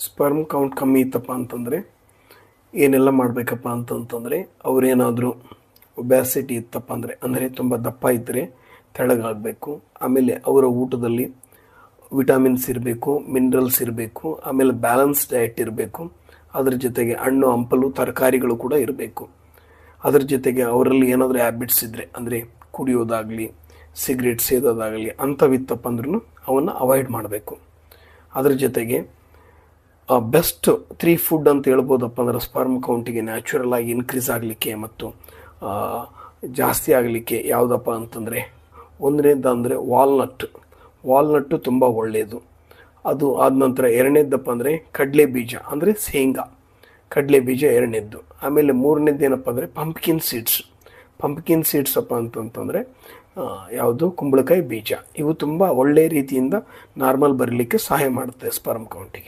Sperm count ಕಮ್ಮಿ ಇತ್ತಪ್ಪ ಅಂತಂದರೆ ಏನೆಲ್ಲ ಮಾಡಬೇಕಪ್ಪ ಅಂತಂತಂದರೆ ಅವರೇನಾದರೂ ಒಬ್ಯಾಸಿಟಿ ಇತ್ತಪ್ಪ ಅಂದರೆ ತುಂಬ ದಪ್ಪ ಇದ್ದರೆ ತೆಳ್ಳಗಾಗಬೇಕು. ಆಮೇಲೆ ಅವರ ಊಟದಲ್ಲಿ ವಿಟಮಿನ್ಸ್ ಇರಬೇಕು, ಮಿನರಲ್ಸ್ ಇರಬೇಕು, ಆಮೇಲೆ ಬ್ಯಾಲೆನ್ಸ್ ಡಯಟ್ ಇರಬೇಕು. ಅದ್ರ ಜೊತೆಗೆ ಹಣ್ಣು ಹಂಪಲು ತರಕಾರಿಗಳು ಕೂಡ ಇರಬೇಕು. ಅದ್ರ ಜೊತೆಗೆ ಅವರಲ್ಲಿ ಏನಾದರೂ ಹ್ಯಾಬಿಟ್ಸ್ ಇದ್ದರೆ ಅಂದರೆ ಕುಡಿಯೋದಾಗಲಿ, ಸಿಗರೇಟ್ ಸೇದೋದಾಗಲಿ ಅಂಥವಿತ್ತಪ್ಪ ಅಂದ್ರೂ ಅವನ್ನು ಅವಾಯ್ಡ್ ಮಾಡಬೇಕು. ಅದ್ರ ಜೊತೆಗೆ ಬೆಸ್ಟ್ 3 ಫುಡ್ ಅಂತ ಹೇಳ್ಬೋದಪ್ಪ ಅಂದ್ರೆ ಸ್ಪರ್ಮ್ ಕೌಂಟಿಗೆ ನ್ಯಾಚುರಲ್ ಆಗಿ ಇನ್ಕ್ರೀಸ್ ಆಗಲಿಕ್ಕೆ ಮತ್ತು ಜಾಸ್ತಿ ಆಗಲಿಕ್ಕೆ ಯಾವುದಪ್ಪ ಅಂತಂದರೆ ಒಂದನೇದು ಅಂದರೆ ವಾಲ್ನಟ್ಟು ತುಂಬ ಒಳ್ಳೆಯದು. ಅದು ಆದ ನಂತರ ಎರಡನೇದಪ್ಪ ಅಂದರೆ ಕಡಲೆ ಬೀಜ ಅಂದರೆ ಶೇಂಗಾ, ಕಡಲೆ ಬೀಜ ಎರಡನೇದ್ದು. ಆಮೇಲೆ ಮೂರನೇದು ಏನಪ್ಪ ಅಂದರೆ ಪಂಪ್ಕಿನ್ ಸೀಡ್ಸ್ ಅಪ್ಪ ಅಂತಂತಂದರೆ ಯಾವುದು ಕುಂಬಳಕಾಯಿ ಬೀಜ. ಇವು ತುಂಬ ಒಳ್ಳೆಯ ರೀತಿಯಿಂದ ನಾರ್ಮಲ್ ಬರಲಿಕ್ಕೆ ಸಹಾಯ ಮಾಡುತ್ತೆ ಸ್ಪರ್ಮ್ ಕೌಂಟಿಗೆ.